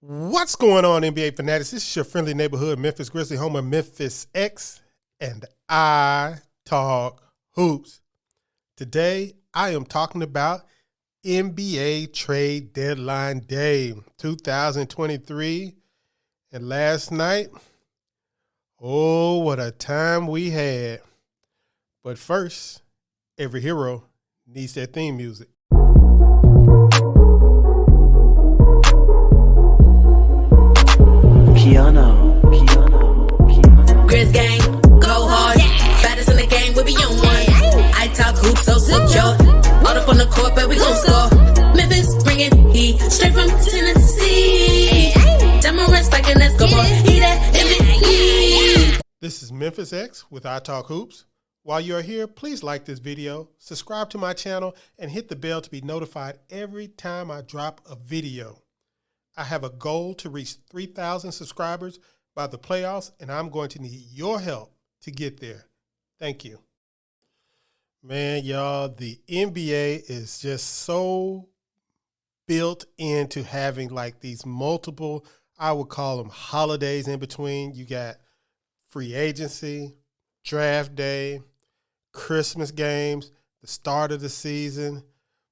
What's going on, NBA fanatics? This is your friendly neighborhood Memphis Grizzlies, home of Memphis X, and I talk hoops. Today, I am talking about NBA trade deadline day 2023. And last night, oh, what a time we had. But first, every hero needs their theme music. KeyAno. Grizz gang, go hard. Baddest in the game, we be on one. I talk hoops, so secure. All up on the court, but we gon' score. Memphis bringing heat straight from Tennessee. Demo spiking, let's go for he that MVP. This is Memphis X with iTalkHoops. While you are here, please like this video, subscribe to my channel, and hit the bell to be notified every time I drop a video. I have a goal to reach 3,000 subscribers by the playoffs, and I'm going to need your help to get there. Thank you. Man, y'all, the NBA is just so built into having like these multiple, I would call them holidays in between. You got free agency, draft day, Christmas games, the start of the season,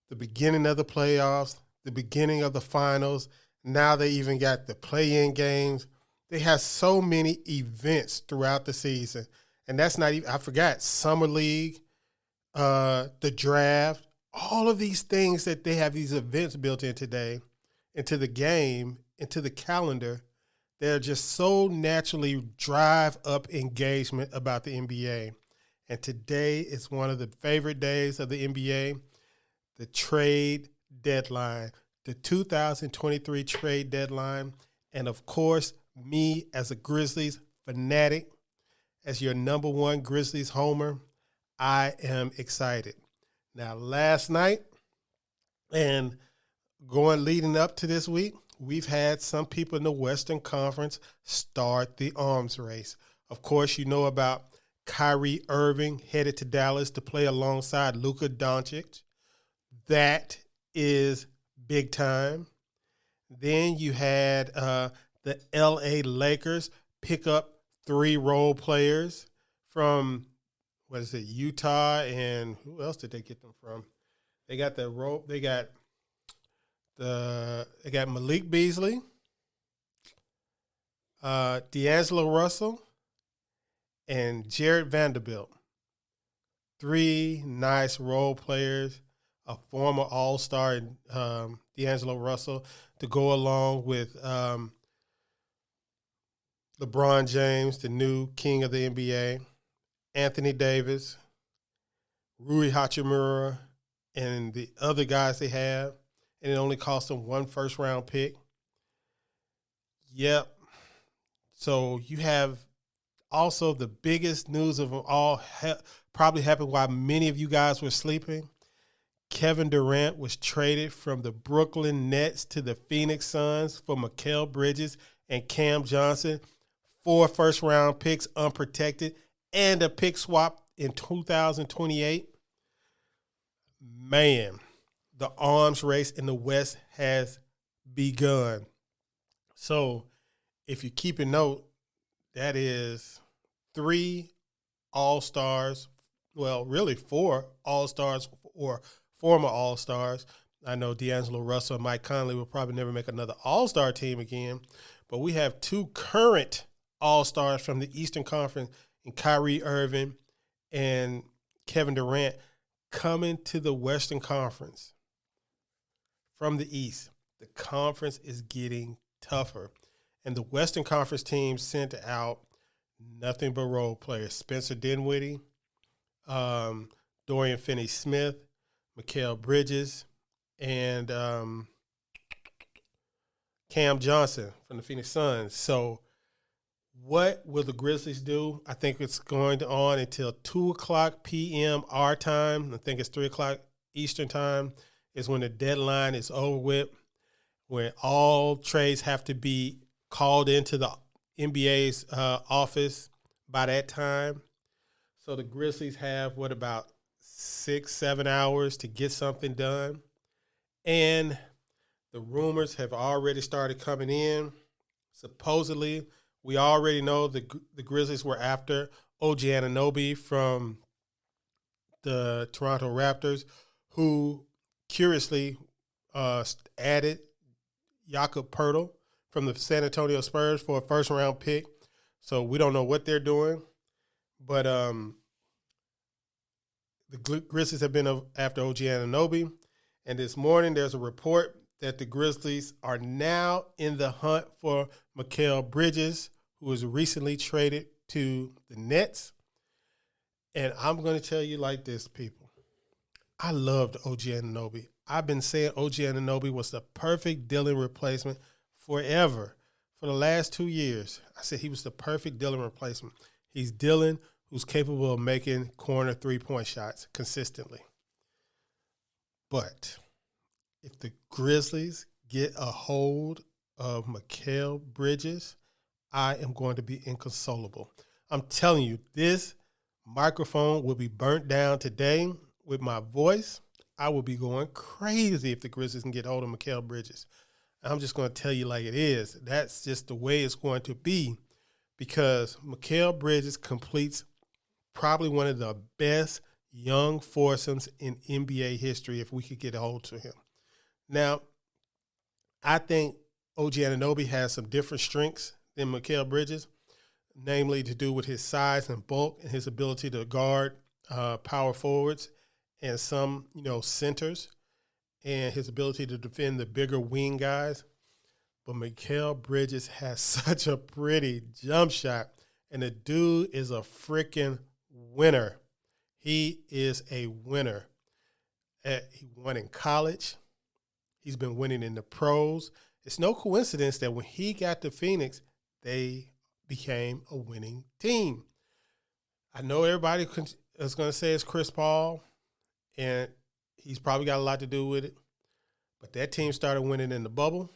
the beginning of the playoffs, the beginning of the finals. Now they even got the play-in games. They have so many events throughout the season. And that's not even, I forgot, Summer League, the draft, all of these things that they have these events built in today, into the game, into the calendar. They're just so naturally drive up engagement about the NBA. And today is one of the favorite days of the NBA, the trade deadline. The 2023 trade deadline, and of course, me as a Grizzlies fanatic, as your number one Grizzlies homer, I am excited. Now, last night and leading up to this week, we've had some people in the Western Conference start the arms race. Of course, you know about Kyrie Irving headed to Dallas to play alongside Luka Doncic. That is big time. Then you had the LA Lakers pick up 3 role players from, Utah, and who else did they get them from? They got Malik Beasley, D'Angelo Russell, and Jared Vanderbilt. 3 nice role players. A former All-Star, D'Angelo Russell, to go along with LeBron James, the new king of the NBA, Anthony Davis, Rui Hachimura, and the other guys they have, and it only cost them 1 first-round pick. Yep. So you have also the biggest news of them all, probably happened while many of you guys were sleeping. Kevin Durant was traded from the Brooklyn Nets to the Phoenix Suns for Mikal Bridges and Cam Johnson, 4 first-round picks unprotected, and a pick swap in 2028. Man, the arms race in the West has begun. So if you keep a note, that is 3 All-Stars, well, really 4 All-Stars or former All-Stars. I know D'Angelo Russell and Mike Conley will probably never make another All-Star team again, but we have 2 current All-Stars from the Eastern Conference in Kyrie Irving and Kevin Durant coming to the Western Conference from the East. The conference is getting tougher, and the Western Conference team sent out nothing but role players. Spencer Dinwiddie, Dorian Finney-Smith, Mikal Bridges, and Cam Johnson from the Phoenix Suns. So what will the Grizzlies do? I think it's going on until 2 o'clock p.m. our time. I think it's 3 o'clock Eastern time is when the deadline is over with, when all trades have to be called into the NBA's office by that time. So the Grizzlies have, about 6-7 hours to get something done. And The rumors have already started coming in. Supposedly, we already know the Grizzlies were after OG Anunoby from the Toronto Raptors, who curiously added Jakob Poeltl from the San Antonio Spurs for a first-round pick. So we don't know what they're doing. But the Grizzlies have been after OG Anunoby. And this morning there's a report that the Grizzlies are now in the hunt for Mikal Bridges, who was recently traded to the Nets. And I'm going to tell you like this, people. I loved OG Anunoby. I've been saying OG Anunoby was the perfect Dillon replacement forever. For the last 2 years, I said he was the perfect Dillon replacement. He's Dillon, who's capable of making corner three-point shots consistently. But if the Grizzlies get a hold of Mikal Bridges, I am going to be inconsolable. I'm telling you, this microphone will be burnt down today with my voice. I will be going crazy if the Grizzlies can get hold of Mikal Bridges. I'm just going to tell you like it is. That's just the way it's going to be, because Mikal Bridges completes probably one of the best young foursomes in NBA history if we could get a hold to him. Now, I think OG Anunoby has some different strengths than Mikal Bridges, namely to do with his size and bulk and his ability to guard power forwards and some, centers, and his ability to defend the bigger wing guys. But Mikal Bridges has such a pretty jump shot, and the dude is a freaking winner. He is a winner. He won in college. He's been winning in the pros. It's no coincidence that when he got to Phoenix, they became a winning team. I know everybody is going to say it's Chris Paul, and he's probably got a lot to do with it. But that team started winning in the bubble.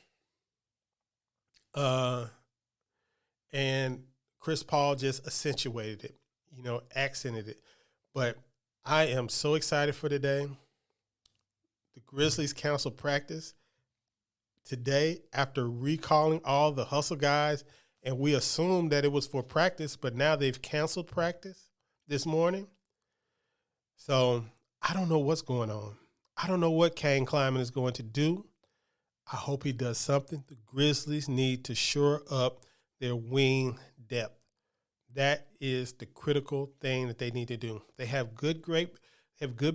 And Chris Paul just accentuated it, accented it. But I am so excited for today. The Grizzlies canceled practice today after recalling all the hustle guys, and we assumed that it was for practice, but now they've canceled practice this morning. So I don't know what's going on. I don't know what Kane Klyman is going to do. I hope he does something. The Grizzlies need to shore up their wing depth. That is the critical thing that they need to do. They have good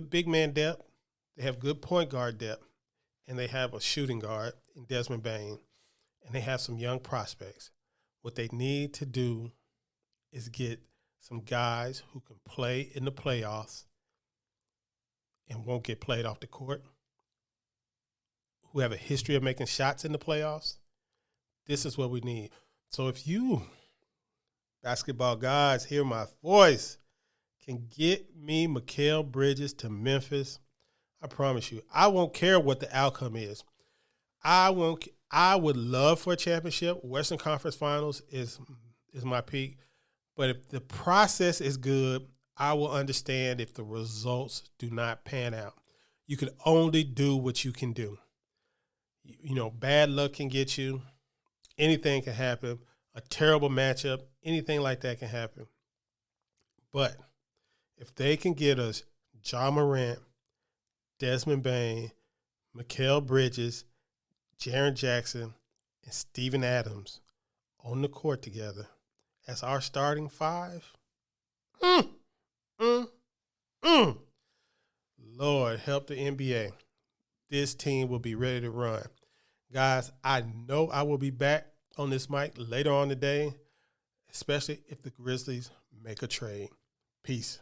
big man depth. They have good point guard depth, and they have a shooting guard in Desmond Bane, and they have some young prospects. What they need to do is get some guys who can play in the playoffs and won't get played off the court, who have a history of making shots in the playoffs. This is what we need. So if you, basketball guys, hear my voice, can get me Mikal Bridges to Memphis, I promise you, I won't care what the outcome is. I would love for a championship. Western Conference Finals is my peak. But if the process is good, I will understand if the results do not pan out. You can only do what you can do. Bad luck can get you. Anything can happen. A terrible matchup, anything like that can happen. But if they can get us Ja Morant, Desmond Bane, Mikal Bridges, Jaren Jackson, and Steven Adams on the court together as our starting five, Lord, help the NBA. This team will be ready to run. Guys, I know I will be back on this mic later on today, especially if the Grizzlies make a trade. Peace.